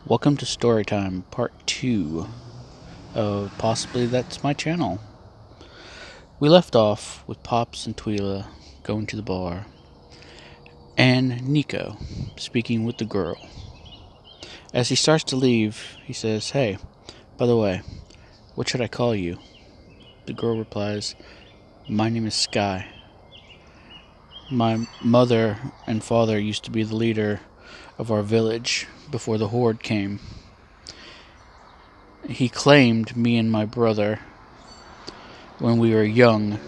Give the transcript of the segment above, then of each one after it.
Welcome to Storytime, part 2 of Possibly That's My Channel. We left off with Pops and Twyla going to the bar, and Nico speaking with the girl. As he starts to leave, he says, "Hey, by the way, what should I call you?" The girl replies, "My name is Sky. My mother and father used to be the leader of our village before the Horde came. He claimed me and my brother when we were young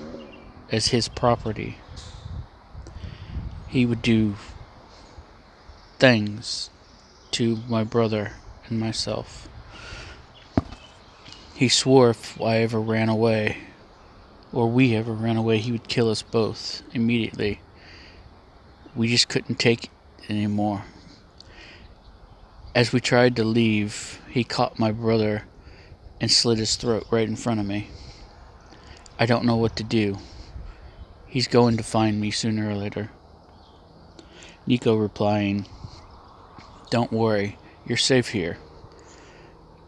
as his property. He would do things to my brother and myself. He swore if I ever ran away, or we ever ran away, he would kill us both immediately. We just couldn't take it anymore. As we tried to leave, he caught my brother and slit his throat right in front of me. I don't know what to do. He's going to find me sooner or later." Nico replying, "Don't worry, you're safe here.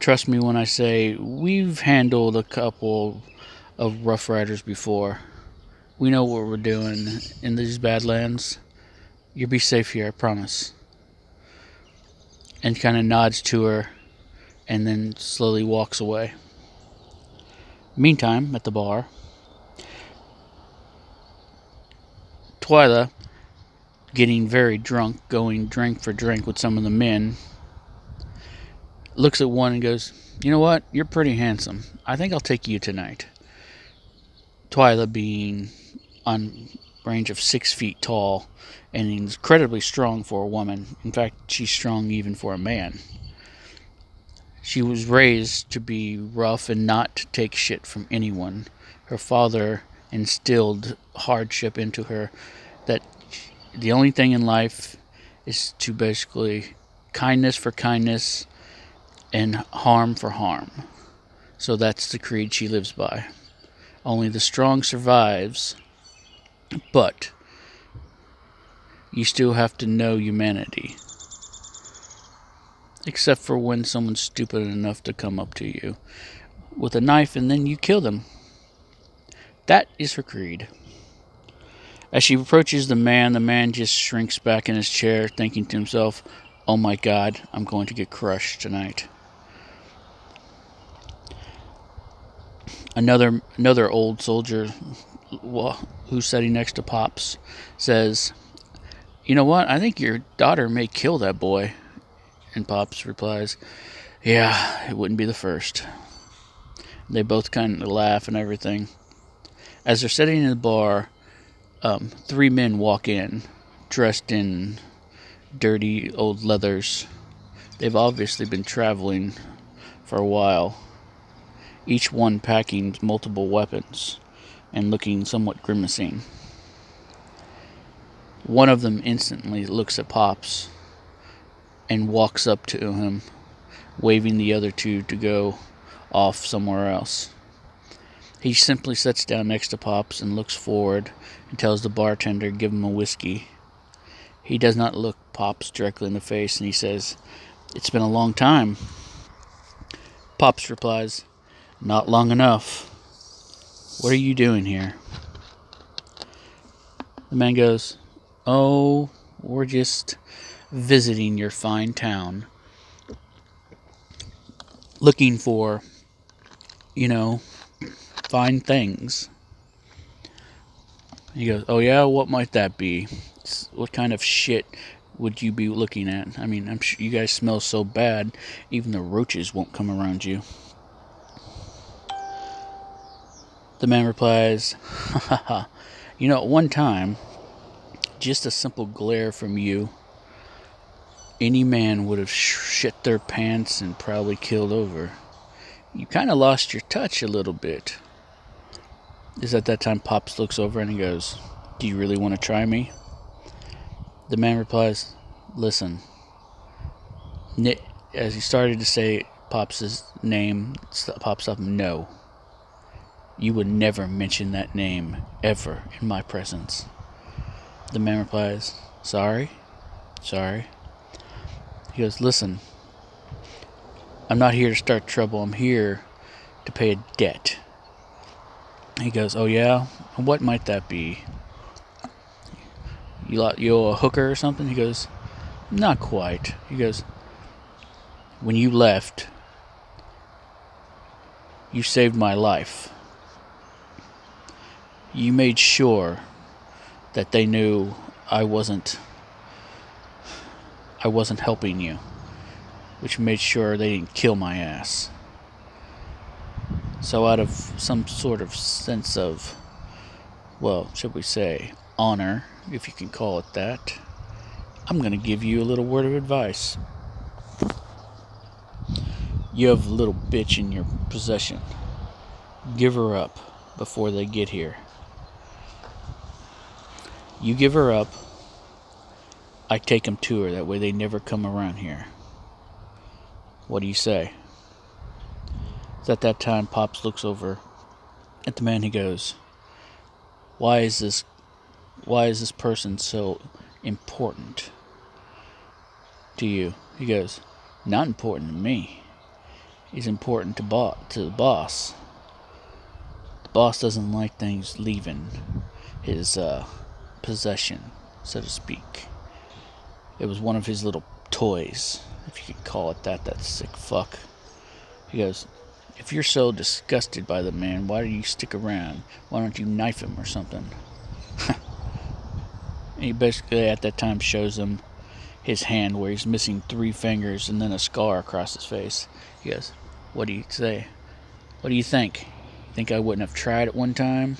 Trust me when I say we've handled a couple of Rough Riders before. We know what we're doing in these Badlands. You'll be safe here, I promise." And kind of nods to her and then slowly walks away. Meantime, at the bar, Twyla, getting very drunk, going drink for drink with some of the men, looks at one and goes, "You know what? You're pretty handsome. I think I'll take you tonight." Twyla being on range of 6 feet tall and incredibly strong for a woman. In fact, she's strong even for a man. She was raised to be rough and not to take shit from anyone. Her father instilled hardship into her, that the only thing in life is to basically kindness for kindness and harm for harm. So that's the creed she lives by. Only the strong survives, but you still have to know humanity. Except for when someone's stupid enough to come up to you with a knife and then you kill them. That is her creed. As she approaches the man just shrinks back in his chair, thinking to himself, "Oh my god, I'm going to get crushed tonight." Another old soldier who's sitting next to Pops says, "You know what? I think your daughter may kill that boy." And Pops replies, "Yeah, it wouldn't be the first." They both kind of laugh and everything. As they're sitting in the bar, 3 men walk in, dressed in dirty old leathers. They've obviously been traveling for a while, each one packing multiple weapons and looking somewhat grimacing. One of them instantly looks at Pops and walks up to him, waving the other two to go off somewhere else. He simply sits down next to Pops and looks forward and tells the bartender to give him a whiskey. He does not look Pops directly in the face, and he says, "It's been a long time." Pops replies, "Not long enough. What are you doing here?" The man goes, "Oh, we're just visiting your fine town. Looking for, you know, fine things." He goes, "Oh yeah, what might that be? What kind of shit would you be looking at? I mean, I'm sure you guys smell so bad, even the roaches won't come around you." The man replies, "Ha ha ha. At one time, just a simple glare from you, any man would have shit their pants and probably killed over. You kind of lost your touch a little bit." Is at that time Pops looks over and he goes, "Do you really want to try me?" The man replies, "Listen." As he started to say Pops' name, Pops up, "No. You would never mention that name, ever, in my presence." The man replies, "Sorry? Sorry." He goes, "Listen. I'm not here to start trouble. I'm here to pay a debt. He goes, oh yeah? What might that be? You owe a hooker or something? He goes, not quite. He goes, when you left, you saved my life. You made sure that they knew I wasn't helping you, which made sure they didn't kill my ass. So out of some sort of sense of, well, should we say, honor, if you can call it that, I'm going to give you a little word of advice. You have a little bitch in your possession. Give her up before they get here. You give her up, I take them to her. That way they never come around here. What do you say? At that time, Pops looks over at the man. He goes, why is this person so important to you? He goes, not important to me. He's important to the boss. The boss doesn't like things leaving his possession, so to speak. It was one of his little toys, if you could call it that sick fuck. He goes, if you're so disgusted by the man, why do you stick around? Why don't you knife him or something? And he basically at that time shows him his hand where he's missing 3 fingers and then a scar across his face. He goes, what do you say? What do you think? You think I wouldn't have tried it one time?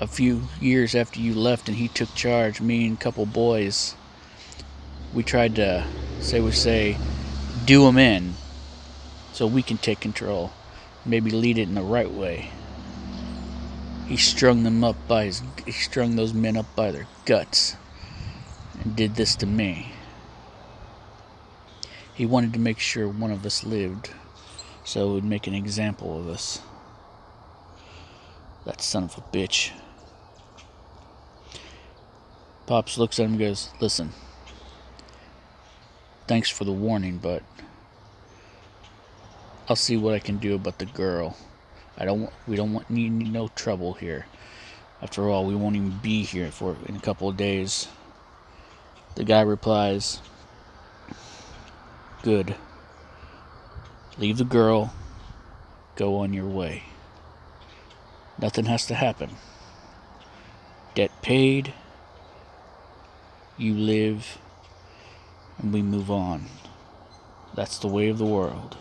A few years after you left and he took charge, me and a couple boys, we tried to, do him in so we can take control. Maybe lead it in the right way. He strung those men up by their guts and did this to me. He wanted to make sure one of us lived, so it would make an example of us. That son of a bitch. Pops looks at him and goes, listen, thanks for the warning, but I'll see what I can do about the girl. We don't need no trouble here. After all, we won't even be here in a couple of days. The guy replies, good. Leave the girl. Go on your way. Nothing has to happen. Debt paid. You live. And we move on. That's the way of the world.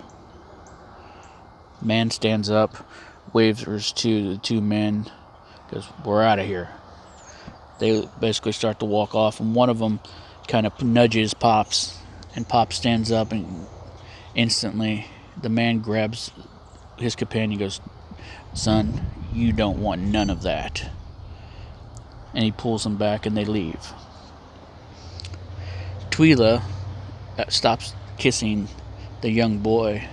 Man stands up, waves to the 2 men, goes, we're out of here. They basically start to walk off, and one of them kind of nudges Pops, and Pops stands up, and instantly the man grabs his companion and goes, son, you don't want none of that. And he pulls him back, and they leave. Twyla stops kissing the young boy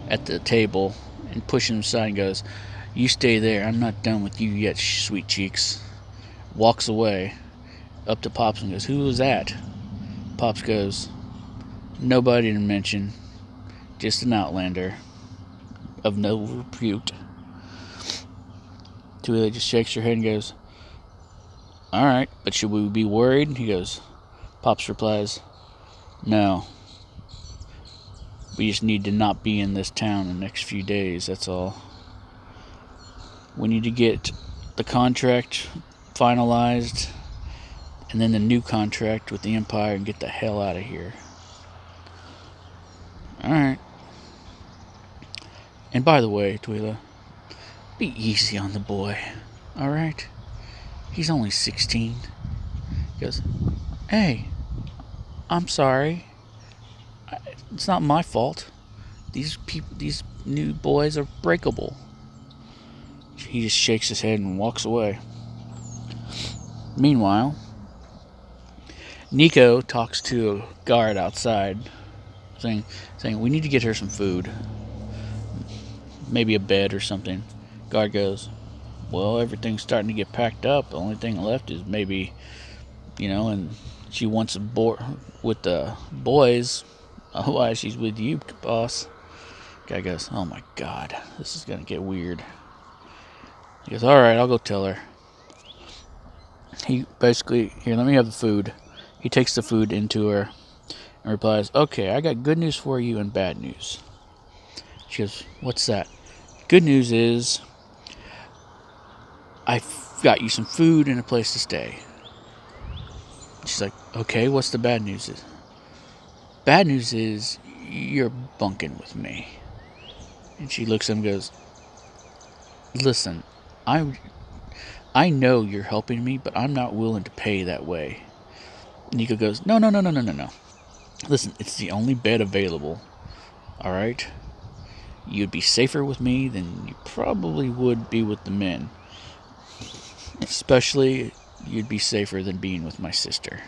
at the table and pushes him aside and goes, you stay there, I'm not done with you yet, sweet cheeks. Walks away up to Pops and goes, who was that? Pops goes, nobody to mention, just an outlander of no repute. Twyla just shakes her head and goes, alright, but should we be worried? He goes, Pops replies, no. We just need to not be in this town in the next few days, that's all. We need to get the contract finalized and then the new contract with the Empire and get the hell out of here. Alright. And by the way, Twyla, be easy on the boy, alright? He's only 16. He goes, hey, I'm sorry. It's not my fault. These new boys are breakable. He just shakes his head and walks away. Meanwhile, Nico talks to a guard outside, saying, we need to get her some food. Maybe a bed or something. Guard goes, well, everything's starting to get packed up. The only thing left is maybe, and she wants a board with the boys. Why she's with you, boss. Guy goes, oh my god, this is gonna get weird. He goes, alright, I'll go tell her. He basically, here, let me have the food. He takes the food into her and replies, okay, I got good news for you and bad news. She goes, what's that? Good news is, I've got you some food and a place to stay. She's like, okay, what's the bad news? Bad news is, you're bunking with me. And she looks at him and goes, listen, I know you're helping me, but I'm not willing to pay that way. Nico goes, no. Listen, it's the only bed available. Alright? You'd be safer with me than you probably would be with the men. Especially, you'd be safer than being with my sister.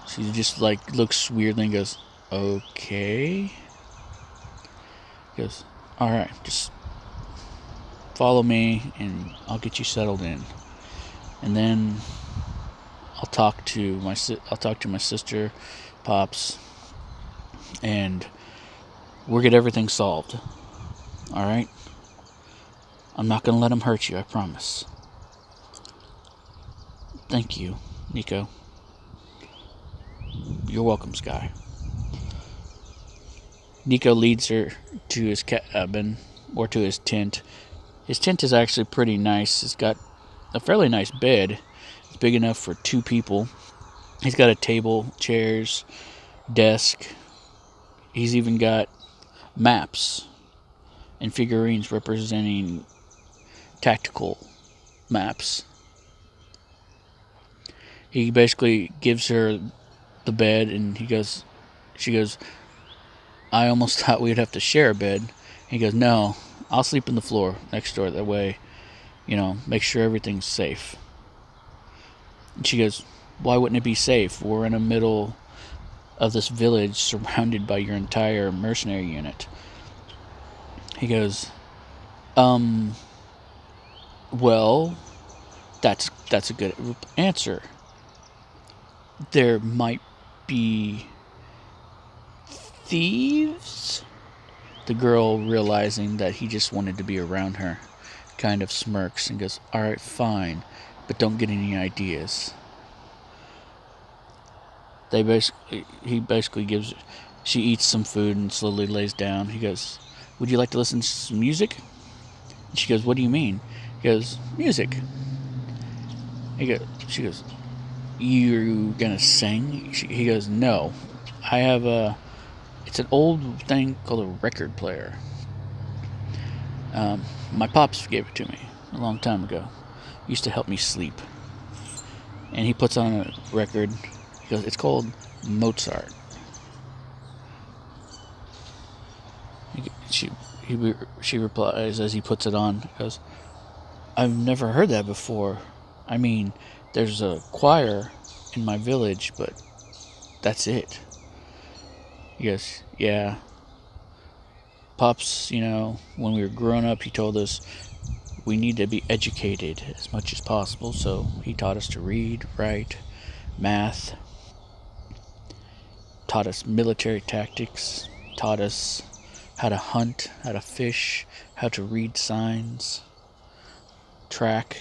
She just like looks weirdly and goes, okay. Goes, alright, just follow me and I'll get you settled in. And then I'll talk to my sister, Pops, and we'll get everything solved. Alright? I'm not gonna let him hurt you, I promise. Thank you, Nico. You're welcome, Sky. Nico leads her to his cabin, or to his tent. His tent is actually pretty nice. It's got a fairly nice bed. It's big enough for 2 people. He's got a table, chairs, desk. He's even got maps and figurines representing tactical maps. He basically gives her the bed, and she goes, I almost thought we'd have to share a bed. He goes, no, I'll sleep in the floor next door. That way, make sure everything's safe. And she goes, why wouldn't it be safe? We're in the middle of this village surrounded by your entire mercenary unit. He goes, well, that's a good answer. There might be thieves? The girl, realizing that he just wanted to be around her, kind of smirks and goes, alright, fine, but don't get any ideas. He basically gives, she eats some food and slowly lays down. He goes, would you like to listen to some music? And she goes, what do you mean? He goes, music. She goes, you gonna sing? He goes, no. I have it's an old thing called a record player. My pops gave it to me a long time ago. It used to help me sleep. And he puts on a record. He goes, it's called Mozart. She replies as he puts it on. He goes, I've never heard that before. I mean, there's a choir in my village, but that's it. He goes, yeah. Pops, when we were growing up, he told us we need to be educated as much as possible, so he taught us to read, write, math, taught us military tactics, taught us how to hunt, how to fish, how to read signs, track,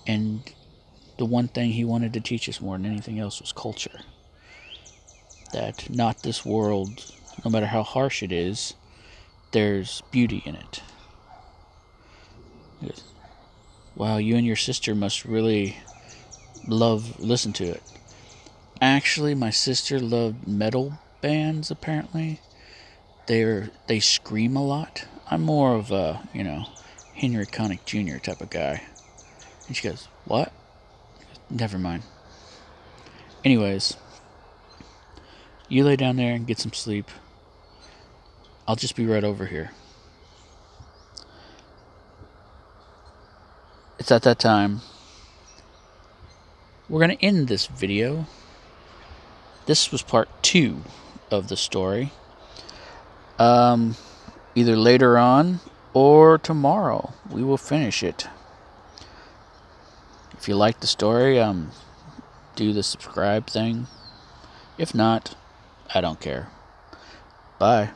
and the one thing he wanted to teach us more than anything else was culture. That not this world, no matter how harsh it is, there's beauty in it. Wow, you and your sister must really listen to it. Actually, my sister loved metal bands, apparently. They scream a lot. I'm more of a, Henry Connick Jr. type of guy. And she goes, what? Never mind. Anyways, you lay down there and get some sleep. I'll just be right over here. It's at that time. We're going to end this video. This was part 2 of the story. Either later on or tomorrow we will finish it. If you like the story, do the subscribe thing. If not, I don't care. Bye.